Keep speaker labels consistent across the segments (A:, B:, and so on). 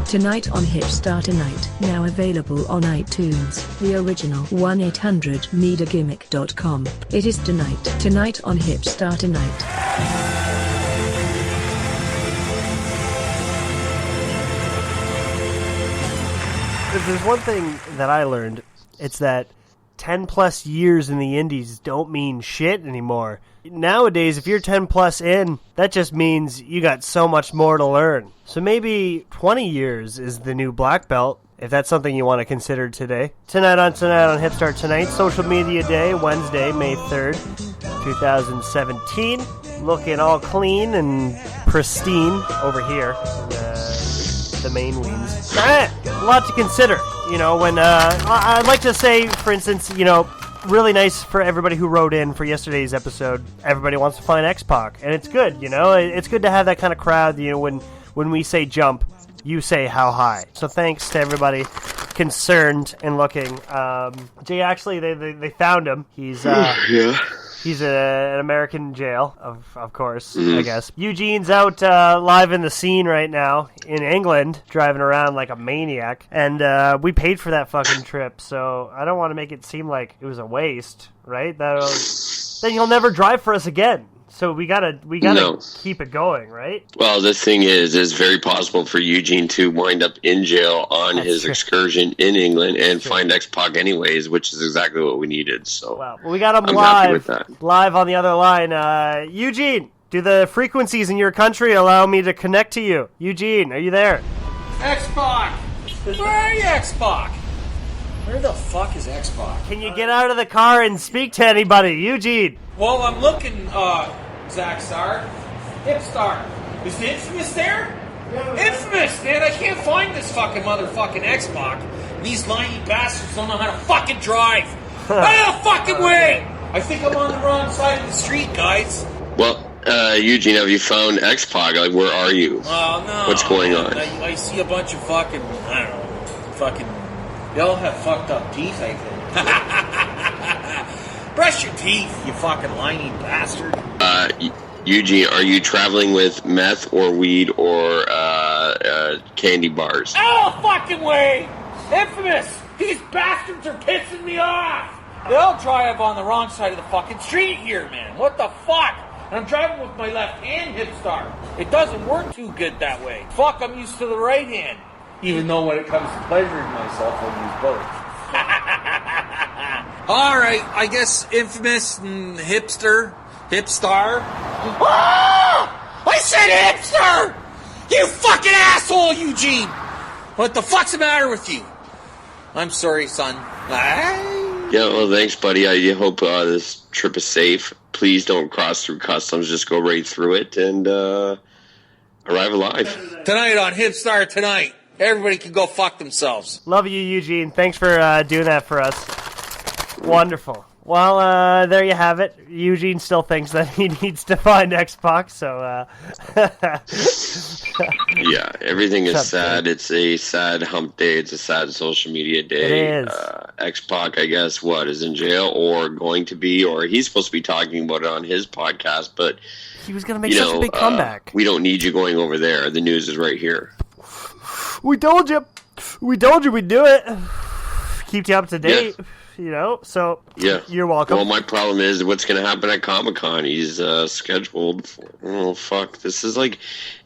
A: Tonight on Hipstar Tonight, now available on iTunes, the original 1-800-NEEDAGIMMICK.com. It is tonight on Hipstar Tonight.
B: If there's one thing that I learned, it's that 10 plus years in the indies don't mean shit anymore. Nowadays, if you're 10 plus in, that just means you got so much more to learn. So maybe 20 years is the new black belt, if that's something you want to consider today. Tonight on Hipstar Tonight, Social Media Day, Wednesday, May 3rd, 2017. Looking all clean and pristine over here. The main wings. A lot to consider, when I'd like to say, for instance, really nice for everybody who wrote in for yesterday's episode. Everybody wants to find X-Pac, and it's good, it's good to have that kind of crowd. When we say jump, you say how high. So thanks to everybody concerned and looking. Jay, actually, they found him. He's He's an American jail, of course, I guess. Eugene's out live in the scene right now in England, driving around like a maniac. And we paid for that fucking trip, so I don't want to make it seem like it was a waste, right? Then you'll never drive for us again. So we gotta keep it going, right?
C: Well, the thing is, it's very possible for Eugene to wind up in jail on his excursion in England and find X-Pac anyways, which is exactly what we needed. So,
B: well, we got him
C: happy with that.
B: live on the other line. Eugene, do the frequencies in your country allow me to connect to you? Eugene, are you there?
D: X-Pac! Where are you, X-Pac? Where the fuck is X-Pac?
B: Can you get out of the car and speak to anybody? Eugene!
D: Well, I'm looking, Zach Star. Hipstar. Is the Infamous there? Infamous, man! I can't find this fucking motherfucking X-Pac. These lying bastards don't know how to fucking drive. Out of the fucking way! I think I'm on the wrong side of the street, guys.
C: Well, Eugene, have you found X-Pac? Like, where are you?
D: Oh, no.
C: What's going on?
D: I see a bunch of fucking, I don't know, fucking... They all have fucked up teeth, I think. Brush your teeth, you fucking lying bastard.
C: Eugene, are you traveling with meth or weed or candy bars?
D: Oh, fucking way! Infamous! These bastards are pissing me off! They all drive on the wrong side of the fucking street here, man. What the fuck? And I'm driving with my left hand, Hipstar. It doesn't work too good that way. Fuck, I'm used to the right hand. Even though when it comes to pleasuring myself, I'll use both. Alright, I guess Infamous and Hipstar. Ah! I said Hipstar! You fucking asshole, Eugene! What the fuck's the matter with you? I'm sorry, son.
C: Yeah, well, thanks, buddy. I hope this trip is safe. Please don't cross through customs. Just go right through it and arrive alive.
D: Tonight on Hipstar Tonight. Everybody can go fuck themselves.
B: Love you, Eugene. Thanks for doing that for us. Wonderful. Well, there you have it. Eugene still thinks that he needs to find X-Pac, so...
C: Yeah, everything is sad. It's a sad hump day. It's a sad social media day.
B: It is.
C: X-Pac, I guess, is in jail or going to be, or he's supposed to be talking about it on his podcast, but...
B: He was going to make such a big comeback.
C: We don't need you going over there. The news is right here.
B: We told you we'd do it. Keep you up to date, so you're welcome.
C: Well, my problem is what's going to happen at Comic-Con. He's scheduled for, fuck, this is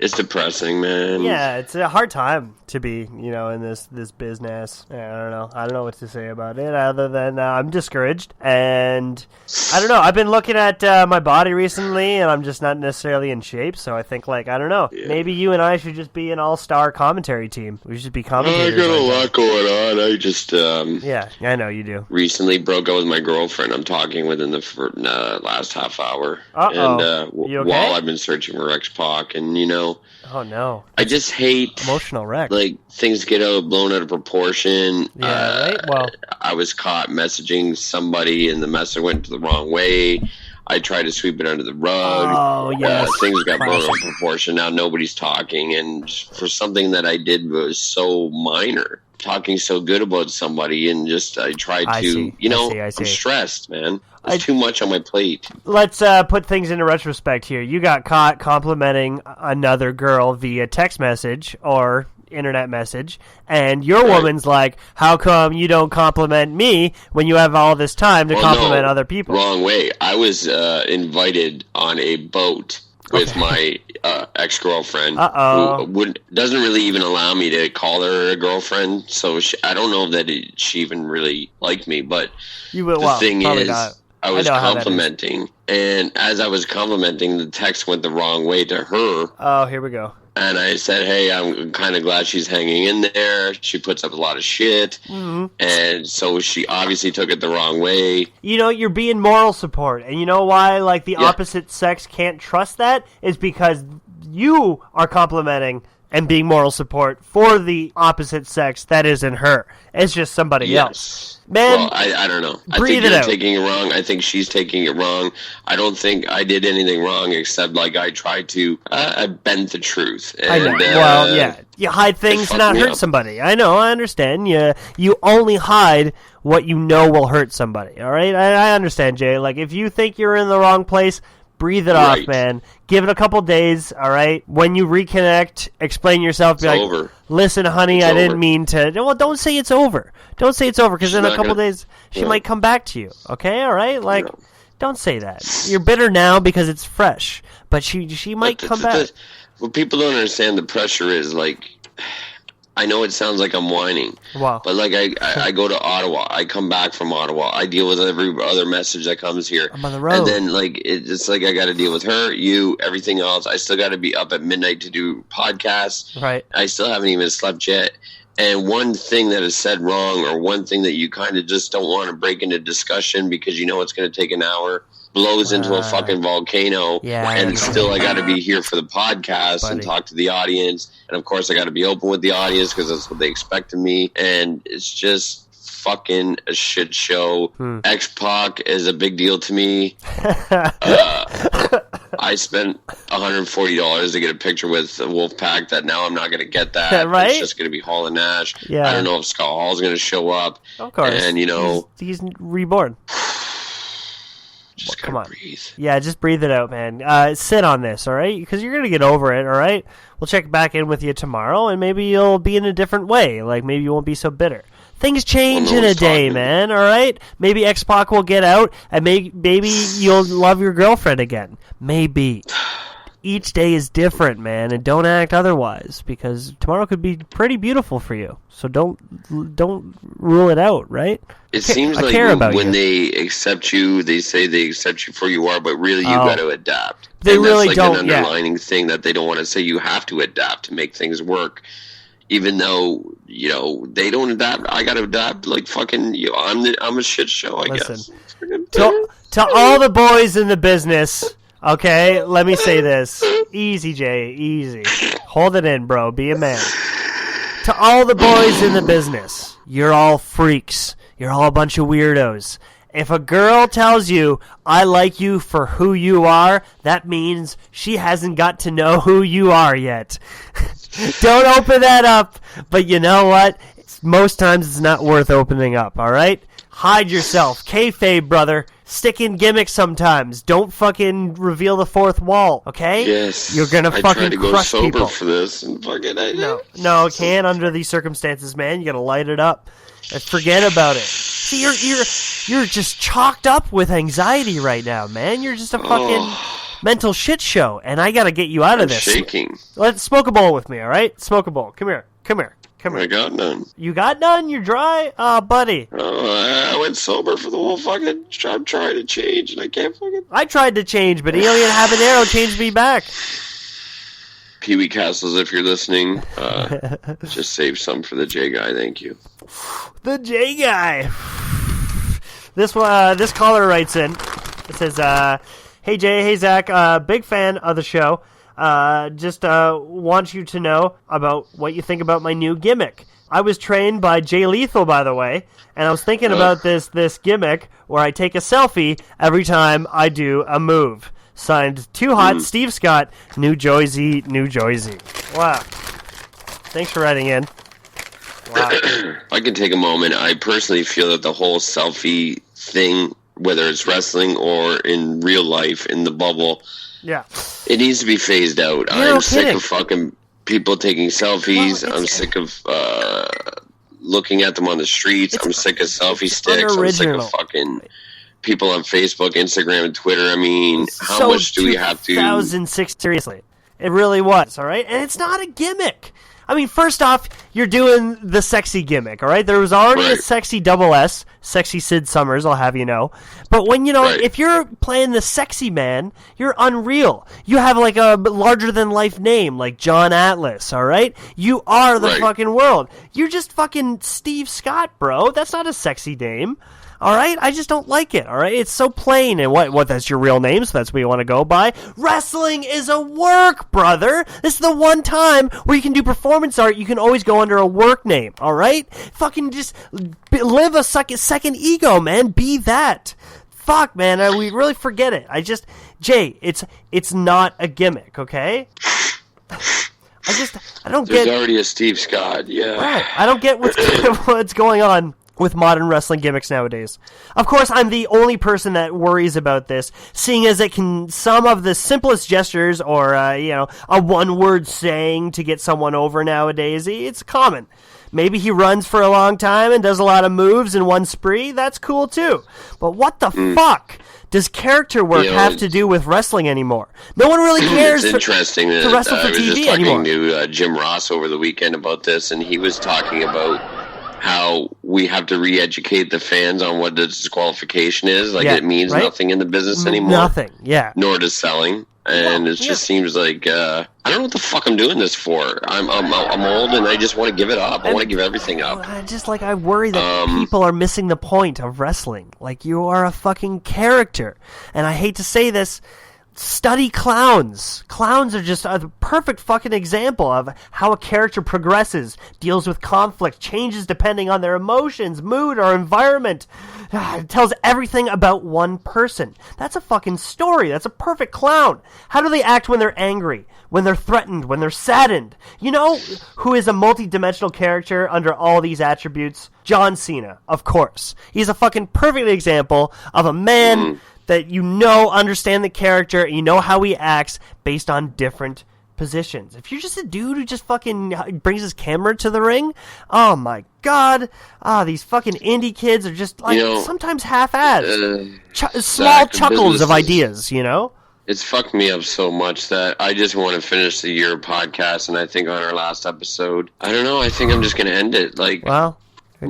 C: it's depressing, man.
B: Yeah, it's a hard time to be, in this business. I don't know what to say about it other than I'm discouraged. And I don't know, I've been looking at my body recently and I'm just not necessarily in shape. So I think maybe you and I should just be an all-star commentary team. We should be commentators.
C: I got a lot going on. I just,
B: yeah, I know you do.
C: Recently broke up with my girlfriend. I'm talking within the last half hour.
B: Uh-oh.
C: And
B: you okay?
C: while I've been searching for X-Pac, and
B: oh no,
C: I just hate
B: emotional wreck.
C: Things get blown out of proportion.
B: Yeah, right. Well,
C: I was caught messaging somebody, and the message went the wrong way. I tried to sweep it under the rug.
B: Oh, yes.
C: Things got blown out of proportion. Now nobody's talking, and for something that I did was so minor. Talking so good about somebody, and I tried to, I'm stressed, man. It's too much on my plate.
B: Let's put things into retrospect here. You got caught complimenting another girl via text message, or internet message, and your woman's like, how come you don't compliment me when you have all this time to compliment other people?
C: Wrong way. I was invited on a boat with my ex-girlfriend, who doesn't really even allow me to call her a girlfriend, so I don't know that she even really liked me, but the thing is, I was complimenting, and as I was complimenting, the text went the wrong way to her.
B: Oh, here we go.
C: And I said, hey, I'm kind of glad she's hanging in there. She puts up a lot of shit. Mm-hmm. And so she obviously took it the wrong way.
B: You know, you're being moral support. And you know why, like, the opposite sex can't trust that? Is because you are complimenting and being moral support for the opposite sex that isn't her. It's just somebody else. Man,
C: well, I don't know. I think you're taking it wrong. I think she's taking it wrong. I don't think I did anything wrong except, like, I tried to I bend the truth. And,
B: I know. Well, yeah. You hide things to not hurt somebody. I know. I understand. You only hide what you know will hurt somebody. All right? I understand, Jay. Like, if you think you're in the wrong place, breathe it off, man. Give it a couple days, all right? When you reconnect, explain yourself. Be like, over. Listen, honey, I didn't mean to. Well, don't say it's over. Don't say it's over, because in a couple days, she might come back to you, okay? All right? Like, don't say that. You're bitter now because it's fresh, but she might come back.
C: What people don't understand the pressure is, like, I know it sounds like I'm whining, but like I go to Ottawa, I come back from Ottawa, I deal with every other message that comes here.
B: I'm on the road.
C: And then like it's like I got to deal with her, you, everything else. I still got to be up at midnight to do podcasts.
B: Right.
C: I still haven't even slept yet. And one thing that is said wrong, or one thing that you kind of just don't want to break into discussion because you know it's going to take an hour, blows into a fucking volcano, and still I got to be here for the podcast and talk to the audience, and of course I got to be open with the audience because that's what they expect of me, and it's just fucking a shit show. X-Pac is a big deal to me. I spent $140 to get a picture with the Wolfpack that now I'm not going to get that.
B: Right?
C: It's just going to be Hall and Nash. I don't know if Scott Hall's going to show up.
B: Of course.
C: And, you know...
B: He's reborn.
C: Just
B: come on.
C: Breathe.
B: Yeah, just breathe it out, man. Sit on this, all right? Because you're going to get over it, all right? We'll check back in with you tomorrow, and maybe you'll be in a different way. Like, maybe you won't be so bitter. Things change in a day, man, all right? Maybe X-Pac will get out, and maybe you'll love your girlfriend again. Maybe. Each day is different, man, and don't act otherwise, because tomorrow could be pretty beautiful for you. So don't rule it out, right?
C: It seems like when they accept you, they say they accept you for you are, but really you got to adapt.
B: They really
C: that's like
B: don't.
C: An underlining thing that they don't want to say. You have to adapt to make things work. Even though, you know, they don't adapt, I got to adapt. Like fucking, I'm a shit show, I guess.
B: To all the boys in the business, okay, let me say this. Easy, Jay, easy. Hold it in, bro. Be a man. To all the boys in the business, you're all freaks. You're all a bunch of weirdos. If a girl tells you, I like you for who you are, that means she hasn't got to know who you are yet. Don't open that up. But you know what? Most times it's not worth opening up, all right? Hide yourself. Kayfabe, brother. Stick in gimmicks sometimes. Don't fucking reveal the fourth wall, okay?
C: Yes.
B: You're gonna fucking crush people.
C: I tried to go sober for this, and fucking
B: No, can't under these circumstances, man. You gotta light it up. And forget about it. See, you're just chalked up with anxiety right now, man. You're just a fucking mental shit show, and I gotta get you out of this.
C: Shaking.
B: Let's smoke a bowl with me, all right? Smoke a bowl. Come here.
C: I got none.
B: You got none? You're dry? Oh, buddy.
C: I went sober for the whole fucking... I'm trying to change, and I can't fucking...
B: I tried to change, but Alien Habanero changed me back.
C: Pee-wee Castles, if you're listening, just save some for the J guy, thank you.
B: The J guy. This caller writes in. It says, hey Jay, hey Zach, big fan of the show. Just want you to know about what you think about my new gimmick. I was trained by Jay Lethal, by the way, and I was thinking about this gimmick where I take a selfie every time I do a move. Signed, Too Hot, Steve Scott, New Jersey, New Jersey. Wow. Thanks for writing in. Wow.
C: I can take a moment. I personally feel that the whole selfie thing, whether it's wrestling or in real life, in the bubble, it needs to be phased out. I'm sick of fucking people taking selfies. I'm sick of looking at them on the streets. I'm sick of selfie sticks. I'm sick of fucking people on Facebook, Instagram, and Twitter. I mean, how much do we have to...
B: 2006, seriously. It really was, all right? And it's not a gimmick. I mean, first off, you're doing the sexy gimmick, all right? There was already a sexy double S, sexy Sid Summers, I'll have you know. But when, if you're playing the sexy man, you're unreal. You have like a larger-than-life name, like John Atlas, all right? You are the fucking world. You're just fucking Steve Scott, bro. That's not a sexy name. All right? I just don't like it, all right? It's so plain. And what that's your real name, so that's what you want to go by? Wrestling is a work, brother. This is the one time where you can do performance art. You can always go under a work name, all right? Fucking just live a second ego, man. Be that. Fuck, man. We really forget it. Jay, it's not a gimmick, okay? I don't get...
C: There's already a Steve Scott, yeah.
B: Right. I don't get what's going on with modern wrestling gimmicks nowadays. Of course, I'm the only person that worries about this, seeing as it can some of the simplest gestures or, a one-word saying to get someone over nowadays. It's common. Maybe he runs for a long time and does a lot of moves in one spree. That's cool, too. But what the fuck does character work have to do with wrestling anymore? No one really cares
C: it's interesting
B: to wrestle for TV anymore.
C: I was just talking to Jim Ross over the weekend about this, and he was talking about how we have to re-educate the fans on what the disqualification is. Like, it means nothing in the business anymore.
B: Nothing, Nor
C: does selling. And it just seems like, I don't know what the fuck I'm doing this for. I'm old and I just want to give it up. I want to give everything up.
B: I worry that people are missing the point of wrestling. Like, you are a fucking character. And I hate to say this, study clowns. Clowns are just a perfect fucking example of how a character progresses, deals with conflict, changes depending on their emotions, mood, or environment. It tells everything about one person. That's a fucking story. That's a perfect clown. How do they act when they're angry, when they're threatened, when they're saddened? You know who is a multi-dimensional character under all these attributes? John Cena, of course. He's a fucking perfect example of a man that understand the character, and you know how he acts based on different positions. If you're just a dude who just fucking brings his camera to the ring, oh my god, these fucking indie kids are just like sometimes half-assed. Small chuckles of ideas,
C: It's fucked me up so much that I just want to finish the year podcast, and I think on our last episode, I don't know, I think I'm just going to end it.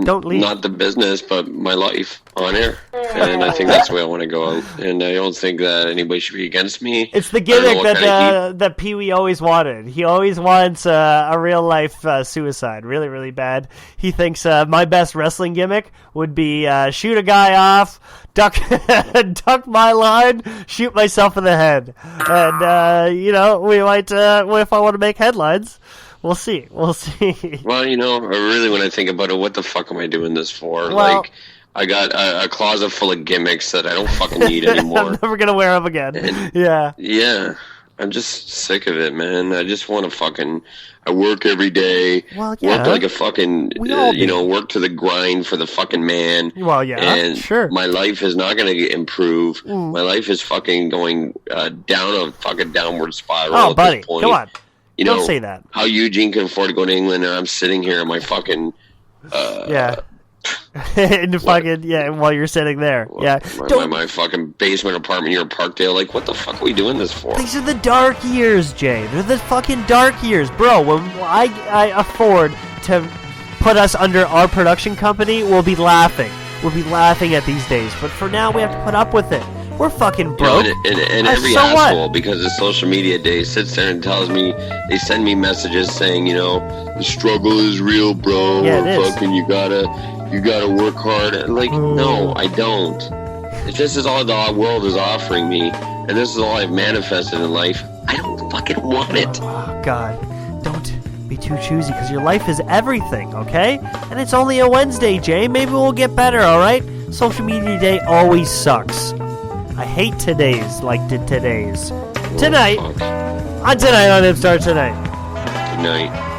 B: Don't leave.
C: Not the business, but my life on air. And I think that's the way I want to go out. And I don't think that anybody should be against me.
B: It's the gimmick that Pee-wee always wanted. He always wants a real-life suicide. Really, really bad. He thinks my best wrestling gimmick would be shoot a guy off, duck my line, shoot myself in the head. And, we might, if I want to make headlines... We'll see.
C: Well, really, when I think about it, what the fuck am I doing this for? Well, I got a closet full of gimmicks that I don't fucking need anymore.
B: I'm never going to wear them again.
C: And,
B: yeah.
C: I'm just sick of it, man. I just want to I work every day.
B: Well, yeah.
C: Work like a fucking, work to the grind for the fucking man.
B: Well, yeah,
C: and
B: sure.
C: My life is not going to improve. My life is fucking going down a fucking downward spiral at this point.
B: Come on. Don't say that.
C: How Eugene can afford to go to England, and I'm sitting here in my fucking...
B: while you're sitting there.
C: My fucking basement apartment here in Parkdale. Like, what the fuck are we doing this for?
B: These are the dark years, Jay. They're the fucking dark years. Bro, when I afford to put us under our production company, we'll be laughing. We'll be laughing at these days. But for now, we have to put up with it. We're fucking broke.
C: And every asshole, because of social media day, sits there and tells me, they send me messages saying, the struggle is real, bro.
B: Yeah, it is.
C: Fucking you gotta work hard. And no, I don't. If this is all the world is offering me, and this is all I've manifested in life, I don't fucking want it.
B: Oh, God. Don't be too choosy, because your life is everything, okay? And it's only a Wednesday, Jay. Maybe we'll get better, alright? Social media day always sucks. I hate today's like today's. Tonight on Hipstar Tonight.
C: Good night.